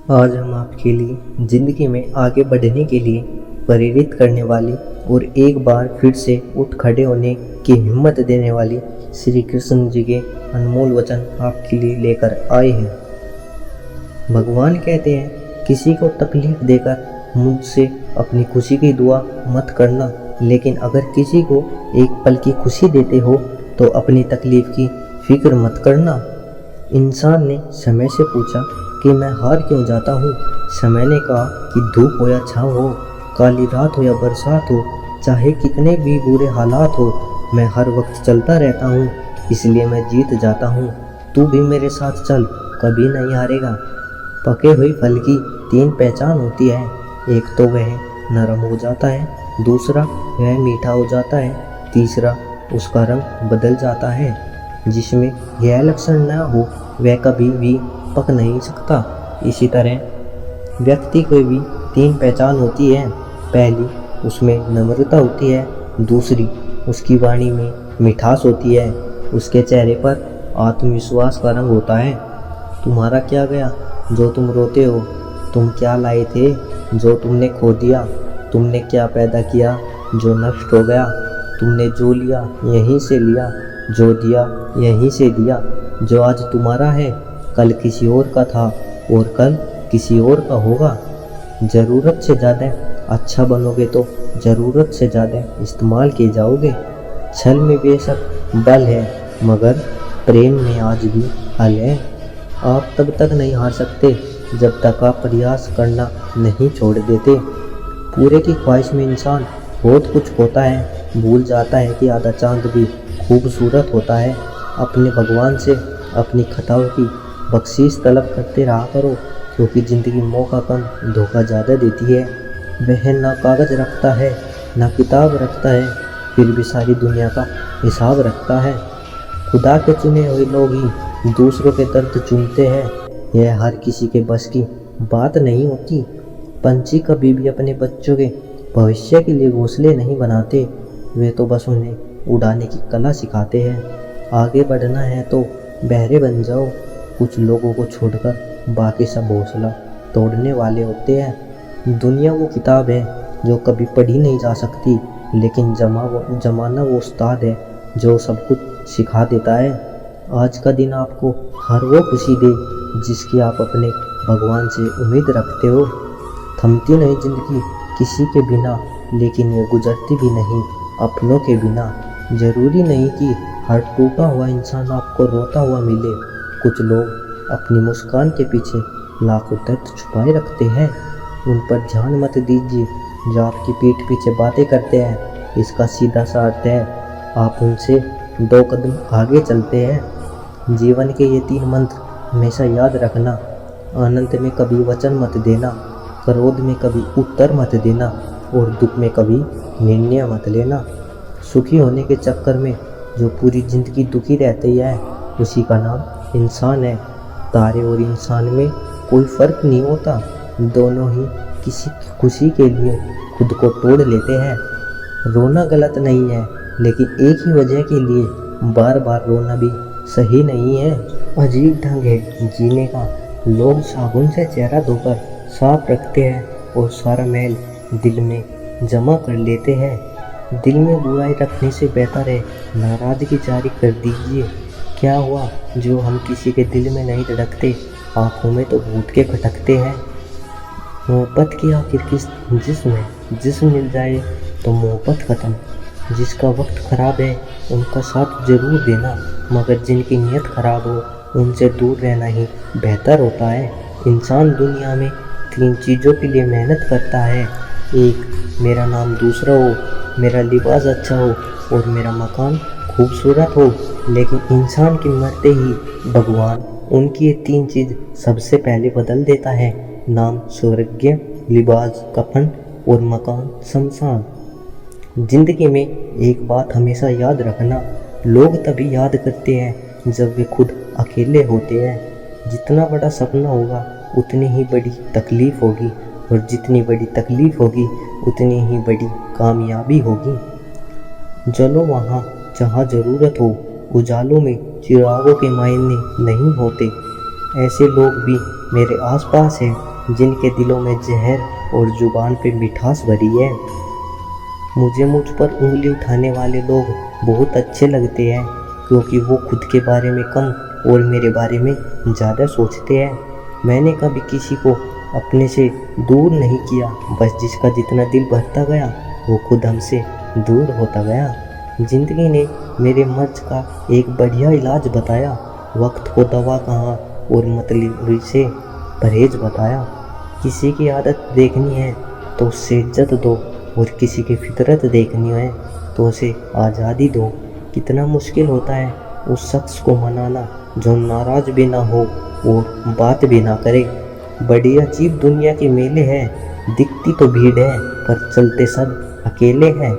आज हम आपके लिए ज़िंदगी में आगे बढ़ने के लिए प्रेरित करने वाली और एक बार फिर से उठ खड़े होने की हिम्मत देने वाली श्री कृष्ण जी के अनमोल वचन आपके लिए लेकर आए हैं। भगवान कहते हैं, किसी को तकलीफ देकर मुझसे अपनी खुशी की दुआ मत करना, लेकिन अगर किसी को एक पल की खुशी देते हो तो अपनी तकलीफ की फिक्र मत करना। इंसान ने समय से पूछा कि मैं हार क्यों जाता हूँ। समय ने कहा कि धूप हो या छाँव हो, काली रात हो या बरसात हो, चाहे कितने भी बुरे हालात हो, मैं हर वक्त चलता रहता हूँ, इसलिए मैं जीत जाता हूँ। तू भी मेरे साथ चल, कभी नहीं हारेगा। पके हुए फल की 3 पहचान होती है। एक तो वह नरम हो जाता है, दूसरा वह मीठा हो जाता है, तीसरा उसका रंग बदल जाता है। जिसमें यह लक्षण न हो वह कभी भी पक नहीं सकता। इसी तरह व्यक्ति को भी 3 पहचान होती है। पहली, उसमें नम्रता होती है, दूसरी, उसकी वाणी में मिठास होती है, उसके चेहरे पर आत्मविश्वास का रंग होता है। तुम्हारा क्या गया जो तुम रोते हो? तुम क्या लाए थे जो तुमने खो दिया? तुमने क्या पैदा किया जो नष्ट हो गया? तुमने जो लिया यहीं से लिया, जो दिया यहीं से दिया। जो आज तुम्हारा है कल किसी और का था और कल किसी और का होगा। ज़रूरत से ज़्यादा अच्छा बनोगे तो ज़रूरत से ज़्यादा इस्तेमाल किए जाओगे। छल में बेशक बल है, मगर प्रेम में आज भी हल है। आप तब तक नहीं हार सकते जब तक आप प्रयास करना नहीं छोड़ देते। पूरे की ख्वाहिश में इंसान बहुत कुछ होता है, भूल जाता है कि आधा चांद भी खूबसूरत होता है। अपने भगवान से अपनी खताओं की बख्शीश तलब करते रहा करो, क्योंकि ज़िंदगी मौका कम धोखा ज़्यादा देती है। वह ना कागज़ रखता है ना किताब रखता है, फिर भी सारी दुनिया का हिसाब रखता है। खुदा के चुने हुए लोग ही दूसरों के दर्द चुनते हैं। यह हर किसी के बस की बात नहीं होती। पंछी कभी भी अपने बच्चों के भविष्य के लिए घोंसले नहीं बनाते, वे तो बस उन्हें उड़ाने की कला सिखाते हैं। आगे बढ़ना है तो बहरे बन जाओ। कुछ लोगों को छोड़कर बाकी सब हौसला तोड़ने वाले होते हैं। दुनिया वो किताब है जो कभी पढ़ी नहीं जा सकती, लेकिन जमाना वो उस्ताद है जो सब कुछ सिखा देता है। आज का दिन आपको हर वो खुशी दे जिसकी आप अपने भगवान से उम्मीद रखते हो। थमती नहीं जिंदगी किसी के बिना, लेकिन ये गुजरती भी नहीं अपनों के बिना। ज़रूरी नहीं कि हर टूटा हुआ इंसान आपको रोता हुआ मिले। कुछ लोग अपनी मुस्कान के पीछे लाखों दर्द छुपाए रखते हैं। उन पर ध्यान मत दीजिए जो आपकी पीठ पीछे बातें करते हैं। इसका सीधा सा अर्थ है आप उनसे 2 कदम आगे चलते हैं। जीवन के ये 3 मंत्र हमेशा याद रखना। आनंद में कभी वचन मत देना, क्रोध में कभी उत्तर मत देना, और दुख में कभी निर्णय मत लेना। सुखी होने के चक्कर में जो पूरी ज़िंदगी दुखी रहती है, उसी का नाम इंसान है। तारे और इंसान में कोई फ़र्क नहीं होता, दोनों ही किसी की खुशी के लिए खुद को तोड़ लेते हैं। रोना गलत नहीं है, लेकिन एक ही वजह के लिए बार बार रोना भी सही नहीं है। अजीब ढंग है जीने का। लोग साबुन से चेहरा धोकर साफ रखते हैं और सारा मैल दिल में जमा कर लेते हैं। दिल में बुराई रखने से बेहतर है नाराज़गी जारी कर दीजिए। क्या हुआ जो हम किसी के दिल में नहीं धड़कते, आँखों में तो भूत के खटकते हैं। मोहब्बत की आखिर किस जिस्म है, जिस्म मिल जाए तो मोहब्बत ख़त्म। जिसका वक्त ख़राब है उनका साथ ज़रूर देना, मगर जिनकी नीयत ख़राब हो उनसे दूर रहना ही बेहतर होता है। इंसान दुनिया में 3 चीज़ों के लिए मेहनत करता है। एक, मेरा नाम दूसरा हो, मेरा लिबास अच्छा हो और मेरा मकान खूबसूरत हो। लेकिन इंसान के मरते ही भगवान उनकी ये 3 चीज़ सबसे पहले बदल देता है। नाम स्वर्गीय, लिबास कफन और मकान शमशान। जिंदगी में एक बात हमेशा याद रखना, लोग तभी याद करते हैं जब वे खुद अकेले होते हैं। जितना बड़ा सपना होगा उतनी ही बड़ी तकलीफ़ होगी, और जितनी बड़ी तकलीफ़ होगी उतनी ही बड़ी कामयाबी होगी। चलो वहाँ जहाँ ज़रूरत हो, उजालों में चिरागों के मायने नहीं होते। ऐसे लोग भी मेरे आसपास हैं जिनके दिलों में जहर और जुबान पे मिठास भरी है। मुझे मुझ पर उंगली उठाने वाले लोग बहुत अच्छे लगते हैं, क्योंकि वो खुद के बारे में कम और मेरे बारे में ज़्यादा सोचते हैं। मैंने कभी किसी को अपने से दूर नहीं किया, बस जिसका जितना दिल भरता गया वो खुद हमसे दूर होता गया। जिंदगी ने मेरे मर्ज का एक बढ़िया इलाज बताया, वक्त को दवा कहाँ और मतलब से परहेज बताया। किसी की आदत देखनी है तो उससे इज्जत दो, और किसी की फितरत देखनी है तो उसे आज़ादी दो। कितना मुश्किल होता है उस शख्स को मनाना जो नाराज़ भी ना हो और बात भी ना करे। बड़ी अजीब दुनिया के मेले हैं, दिखती तो भीड़ है पर चलते सब अकेले हैं।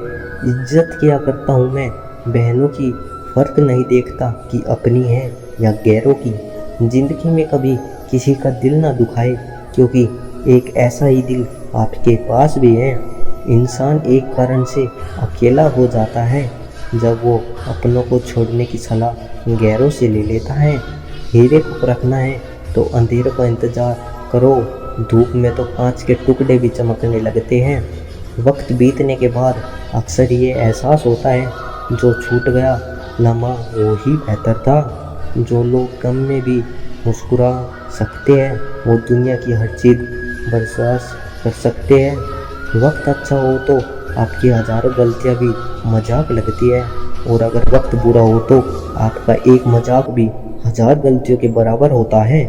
इज्जत किया करता हूँ मैं बहनों की, फ़र्क नहीं देखता कि अपनी है या गैरों की। ज़िंदगी में कभी किसी का दिल ना दुखाए, क्योंकि एक ऐसा ही दिल आपके पास भी है। इंसान एक कारण से अकेला हो जाता है जब वो अपनों को छोड़ने की सलाह गैरों से ले लेता है। हीरे को परखना है तो अंधेरे का इंतज़ार करो, धूप में तो कांच के टुकड़े भी चमकने लगते हैं। वक्त बीतने के बाद अक्सर ये एहसास होता है, जो छूट गया लम्हा वो ही बेहतर था। जो लोग गम में भी मुस्कुरा सकते हैं वो दुनिया की हर चीज़ बर्दाश्त कर सकते हैं। वक्त अच्छा हो तो आपकी हज़ारों गलतियाँ भी मजाक लगती है, और अगर वक्त बुरा हो तो आपका एक मजाक भी 1000 गलतियों के बराबर होता है।